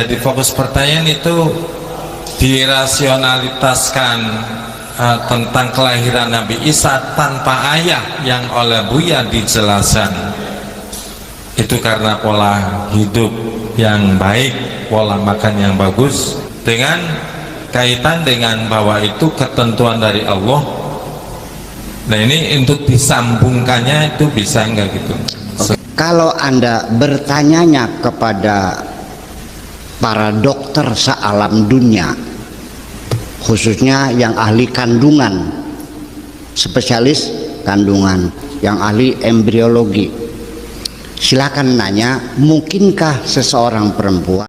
Jadi fokus pertanyaan itu dirasionalitaskan tentang kelahiran Nabi Isa tanpa ayah yang oleh Buya dijelaskan. Itu karena pola hidup yang baik, pola makan yang bagus, dengan kaitan dengan bahwa itu ketentuan dari Allah. Nah, ini untuk disambungkannya itu bisa enggak gitu? Kalau Anda bertanyanya kepada para dokter sealam dunia, khususnya yang ahli kandungan, spesialis kandungan, yang ahli embriologi, silakan nanya, mungkinkah seseorang perempuan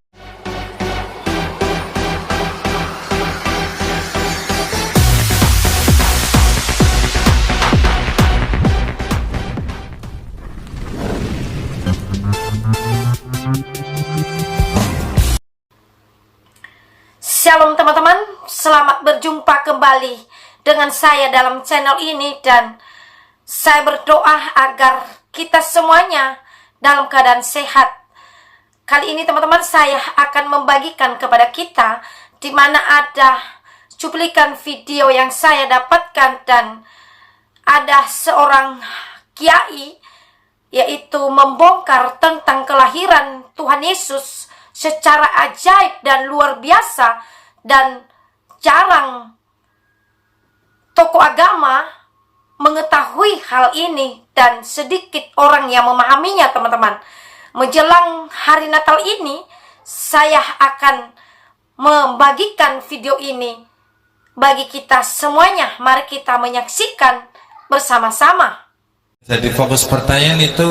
Shalom teman-teman, selamat berjumpa kembali dengan saya dalam channel ini, dan saya berdoa agar kita semuanya dalam keadaan sehat. Kali ini teman-teman, saya akan membagikan kepada kita di mana ada cuplikan video yang saya dapatkan, dan ada seorang kiai yaitu membongkar tentang kelahiran Tuhan Yesus secara ajaib dan luar biasa, dan jarang tokoh agama mengetahui hal ini, dan sedikit orang yang memahaminya teman-teman. Menjelang hari Natal ini, saya akan membagikan video ini bagi kita semuanya. Mari kita menyaksikan bersama-sama. Jadi fokus pertanyaan itu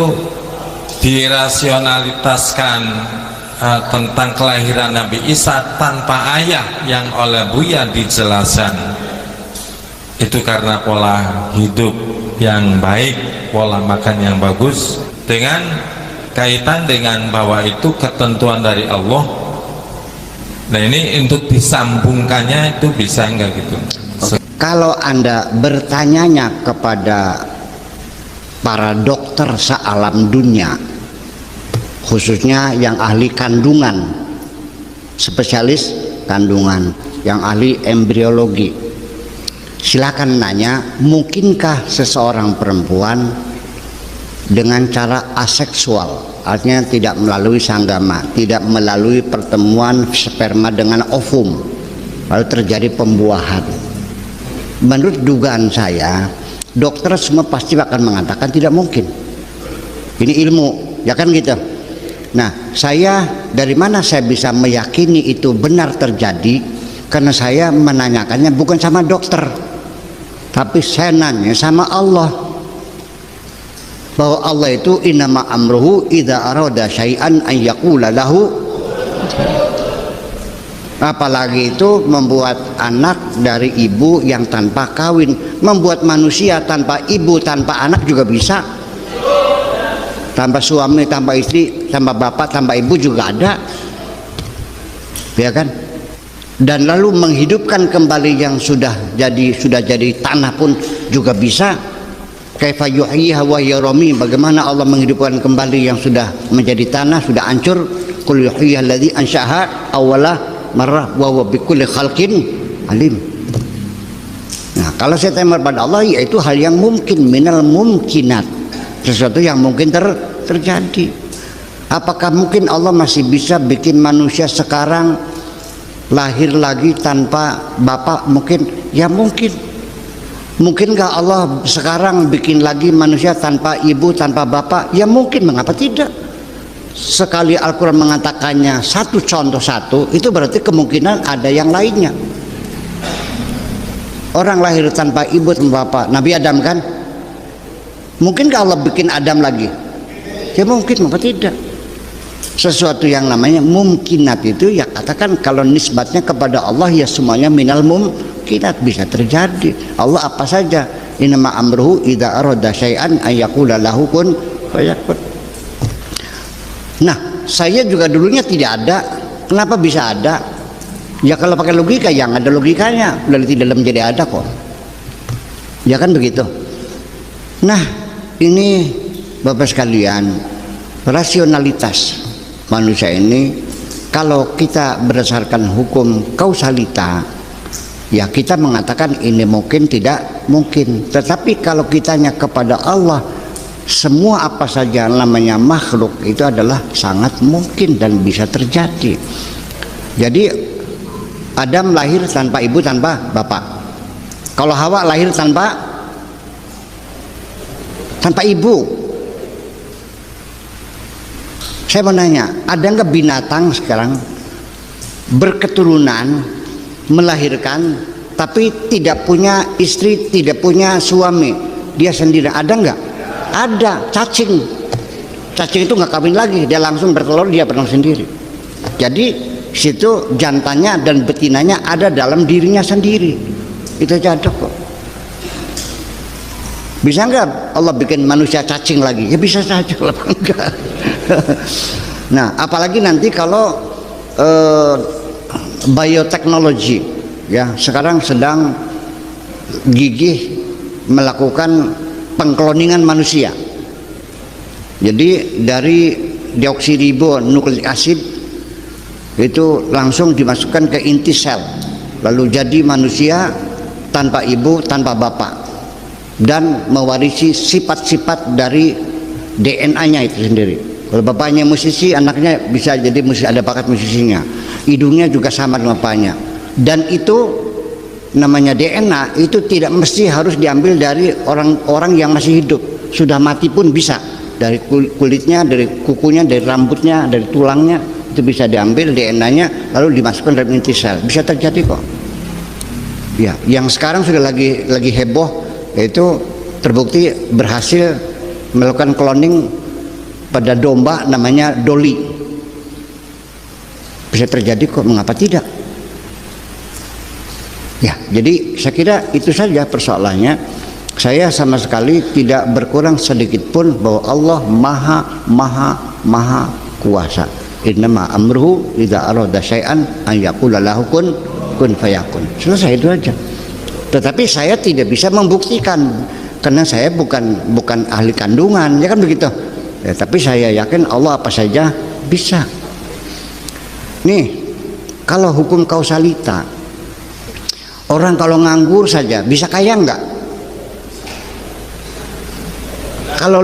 dirasionalitaskan tentang kelahiran Nabi Isa tanpa ayah yang oleh Buya dijelaskan. Itu karena pola hidup yang baik, pola makan yang bagus, dengan kaitan dengan bahwa itu ketentuan dari Allah. Nah, ini untuk disambungkannya itu bisa enggak gitu? Kalau Anda bertanyanya kepada para dokter sealam dunia, khususnya yang ahli kandungan, spesialis kandungan, yang ahli embriologi, silakan nanya, mungkinkah seseorang perempuan dengan cara aseksual, artinya tidak melalui sanggama, tidak melalui pertemuan sperma dengan ovum, lalu terjadi pembuahan. Menurut dugaan saya, dokter semua pasti akan mengatakan tidak mungkin. Ini ilmu, ya kan gitu. Nah, saya dari mana saya bisa meyakini itu benar terjadi? Karena saya menanyakannya bukan sama dokter, tapi saya nanya sama Allah. Bahwa Allah itu innama amruhu idza arada syai'an an yaqula lahu. Apalagi itu membuat anak dari ibu yang tanpa kawin, membuat manusia tanpa ibu, tanpa anak juga bisa. Tanpa suami, tanpa istri, tanpa bapak, tanpa ibu juga ada, ya kan? Dan lalu menghidupkan kembali yang sudah jadi tanah pun juga bisa. Kaifa yuhyiha wa yarami, bagaimana Allah menghidupkan kembali yang sudah menjadi tanah, sudah hancur. Qul yuhyiha alladzi ansha'aha awwala marrah wa huwa bikulli khalqin alim. Nah, kalau saya tanya pada Allah, yaitu hal yang mungkin, minal mumkinat, sesuatu yang mungkin terjadi. Apakah mungkin Allah masih bisa bikin manusia sekarang lahir lagi tanpa bapak? Mungkin, ya mungkin. Mungkinkah Allah sekarang bikin lagi manusia tanpa ibu, tanpa bapak? Ya mungkin, mengapa tidak? Sekali Al-Quran mengatakannya satu contoh satu, itu berarti kemungkinan ada yang lainnya. Orang lahir tanpa ibu, tanpa bapak, Nabi Adam kan? Mungkinkah Allah bikin Adam lagi? Ya mungkin, mengapa tidak? Sesuatu yang namanya mungkinat itu, ya katakan kalau nisbatnya kepada Allah, ya semuanya minal mumkinat, bisa terjadi. Allah apa saja, innama amruhu idza arada syai'an ay yaqula lahu kun fayakun. Nah, saya juga dulunya tidak ada. Kenapa bisa ada? Ya kalau pakai logika, yang ada logikanya, dari tidak menjadi ada kok. Ya kan begitu. Nah, ini Bapak sekalian, rasionalitas manusia ini Kalau kita berdasarkan hukum kausalita, ya kita mengatakan ini mungkin, tidak mungkin. Tetapi kalau kitanya kepada Allah, semua apa saja namanya makhluk itu adalah sangat mungkin dan bisa terjadi. Jadi Adam lahir tanpa ibu, tanpa bapak. Kalau Hawa lahir tanpa ibu. Saya mau nanya, ada nggak binatang sekarang berketurunan, melahirkan, tapi tidak punya istri, tidak punya suami, dia sendiri? Ada nggak? Ada. Cacing itu nggak kawin lagi, dia langsung bertelur, dia bertelur sendiri. Jadi situ jantannya dan betinanya ada dalam dirinya sendiri. Itu aja ada kok. Bisa nggak Allah bikin manusia cacing lagi? Ya bisa saja, kenapa enggak? Nah, apalagi nanti kalau bioteknologi, ya sekarang sedang gigih melakukan pengkloningan manusia. Jadi dari deoksiribonukleik asid itu langsung dimasukkan ke inti sel, lalu jadi manusia tanpa ibu, tanpa bapak, dan mewarisi sifat-sifat dari DNA-nya itu sendiri. Kalau bapaknya musisi, anaknya bisa jadi musisi, ada bakat musisinya. Hidungnya juga sama dengan bapaknya. Dan itu namanya DNA, itu tidak mesti harus diambil dari orang-orang yang masih hidup. Sudah mati pun bisa. Dari kulitnya, dari kukunya, dari rambutnya, dari tulangnya, itu bisa diambil DNA-nya lalu dimasukkan dalam inti sel. Bisa terjadi kok. Ya, yang sekarang sudah lagi heboh, yaitu terbukti berhasil melakukan cloning pada domba namanya Dolly. Bisa terjadi kok, mengapa tidak? Ya, jadi saya kira itu saja persoalannya. Saya sama sekali tidak berkurang sedikit pun bahwa Allah maha kuasa. Innama amruhu idza arada syai'an an yaqula lahu kun fayakun. Selesai, itu aja. Tetapi saya tidak bisa membuktikan karena saya bukan ahli kandungan, ya kan begitu. Ya, tapi saya yakin Allah apa saja bisa. Nih, kalau hukum kausalita, orang kalau nganggur saja bisa kaya enggak? Kalau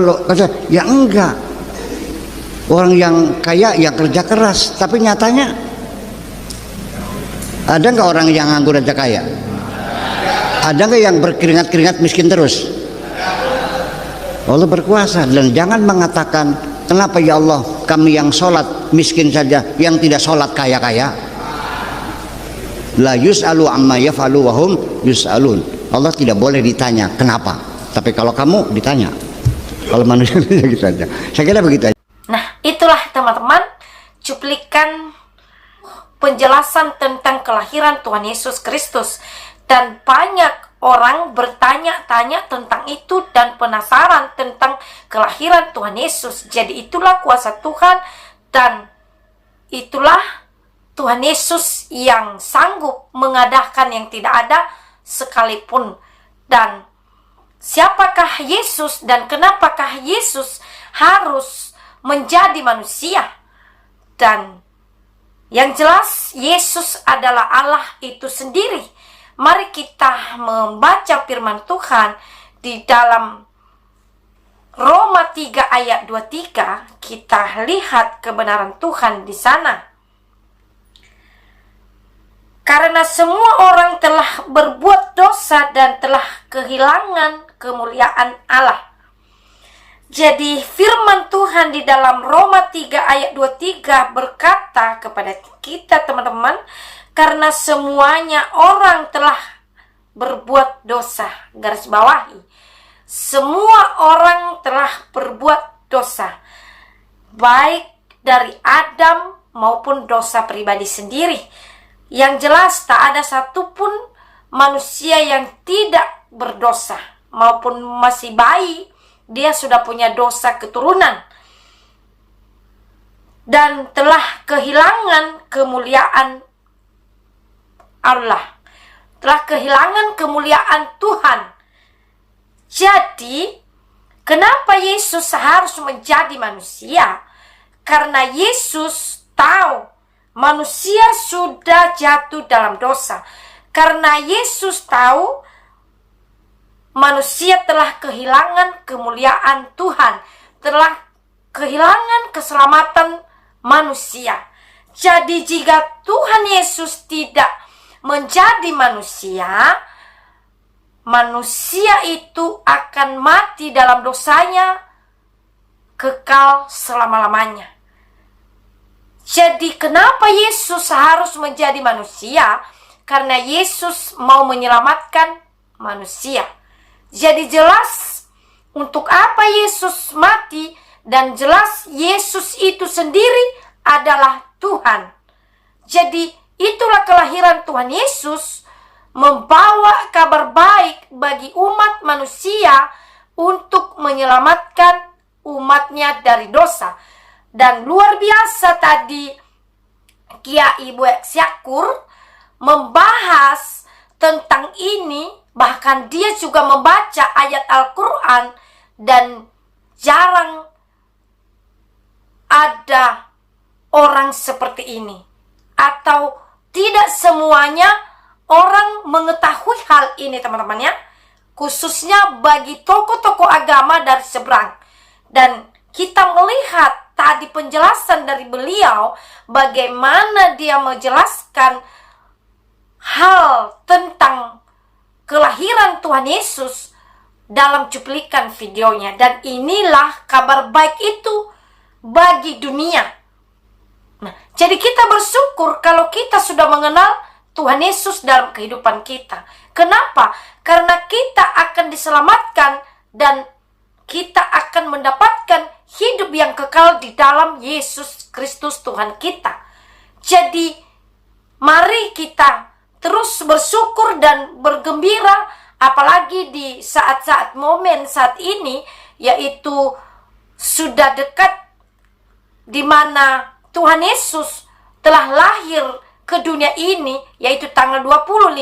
ya enggak. Orang yang kaya yang kerja keras, tapi nyatanya ada enggak orang yang nganggur aja kaya? Ada enggak yang berkeringat-keringat miskin terus? Allah berkuasa. Dan jangan mengatakan, kenapa ya Allah kami yang sholat miskin saja, yang tidak sholat kaya-kaya? La yus'alu amma yaf'alu wa hum yus'alun. Allah tidak boleh ditanya kenapa, tapi kalau kamu ditanya. Kalau manusia gitu saja. Saya kira begitu aja. Nah, itulah teman-teman cuplikan penjelasan tentang kelahiran Tuhan Yesus Kristus. Dan banyak orang bertanya-tanya tentang itu dan penasaran tentang kelahiran Tuhan Yesus. Jadi itulah kuasa Tuhan dan itulah Tuhan Yesus yang sanggup mengadakan yang tidak ada sekalipun. Dan siapakah Yesus dan kenapakah Yesus harus menjadi manusia? Dan yang jelas Yesus adalah Allah itu sendiri. Mari kita membaca firman Tuhan di dalam Roma 3 ayat 23. Kita lihat kebenaran Tuhan di sana. Karena semua orang telah berbuat dosa dan telah kehilangan kemuliaan Allah. Jadi firman Tuhan di dalam Roma 3 ayat 23 berkata kepada kita teman-teman, karena semuanya orang telah berbuat dosa. Garis bawahi, semua orang telah berbuat dosa, baik dari Adam maupun dosa pribadi sendiri. Yang jelas tak ada satupun manusia yang tidak berdosa, maupun masih bayi dia sudah punya dosa keturunan dan telah kehilangan kemuliaan Allah, telah kehilangan kemuliaan Tuhan. Jadi kenapa Yesus harus menjadi manusia? Karena Yesus tahu manusia sudah jatuh dalam dosa. Karena Yesus tahu manusia telah kehilangan kemuliaan Tuhan, telah kehilangan keselamatan manusia. Jadi jika Tuhan Yesus tidak menjadi manusia, manusia itu akan mati dalam dosanya, kekal selama-lamanya. Jadi kenapa Yesus harus menjadi manusia? Karena Yesus mau menyelamatkan manusia. Jadi jelas untuk apa Yesus mati, dan jelas Yesus itu sendiri adalah Tuhan. Jadi itulah kelahiran Tuhan Yesus, membawa kabar baik bagi umat manusia untuk menyelamatkan umatnya dari dosa. Dan luar biasa tadi Kiai Buek Syakur membahas tentang ini, bahkan dia juga membaca ayat Al-Quran, dan jarang ada orang seperti ini, atau tidak semuanya orang mengetahui hal ini, teman-teman ya, khususnya bagi tokoh-tokoh agama dari seberang. Dan kita melihat tadi penjelasan dari beliau, bagaimana dia menjelaskan hal tentang kelahiran Tuhan Yesus dalam cuplikan videonya. Dan inilah kabar baik itu bagi dunia. Nah, jadi kita bersyukur kalau kita sudah mengenal Tuhan Yesus dalam kehidupan kita. Kenapa? Karena kita akan diselamatkan dan kita akan mendapatkan hidup yang kekal di dalam Yesus Kristus Tuhan kita. Jadi mari kita terus bersyukur dan bergembira, apalagi di saat-saat momen saat ini, yaitu sudah dekat di mana Tuhan Yesus telah lahir ke dunia ini, yaitu tanggal 25.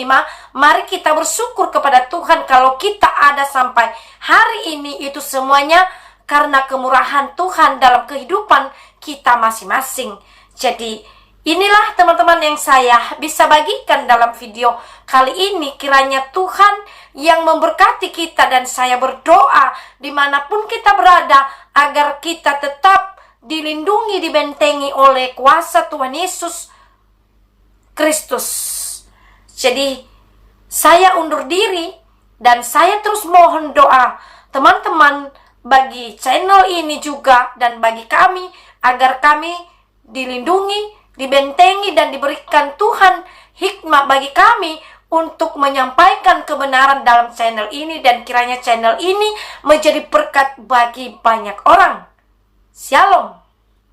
Mari kita bersyukur kepada Tuhan kalau kita ada sampai hari ini, itu semuanya karena kemurahan Tuhan dalam kehidupan kita masing-masing. Jadi inilah teman-teman yang saya bisa bagikan dalam video kali ini. Kiranya Tuhan yang memberkati kita, dan saya berdoa dimanapun kita berada, agar kita tetap dilindungi, dibentengi oleh kuasa Tuhan Yesus Kristus. Jadi saya undur diri, dan saya terus mohon doa teman-teman bagi channel ini juga, dan bagi kami, agar kami dilindungi, dibentengi, dan diberikan Tuhan hikmah bagi kami untuk menyampaikan kebenaran dalam channel ini, dan kiranya channel ini menjadi berkat bagi banyak orang. Shalom.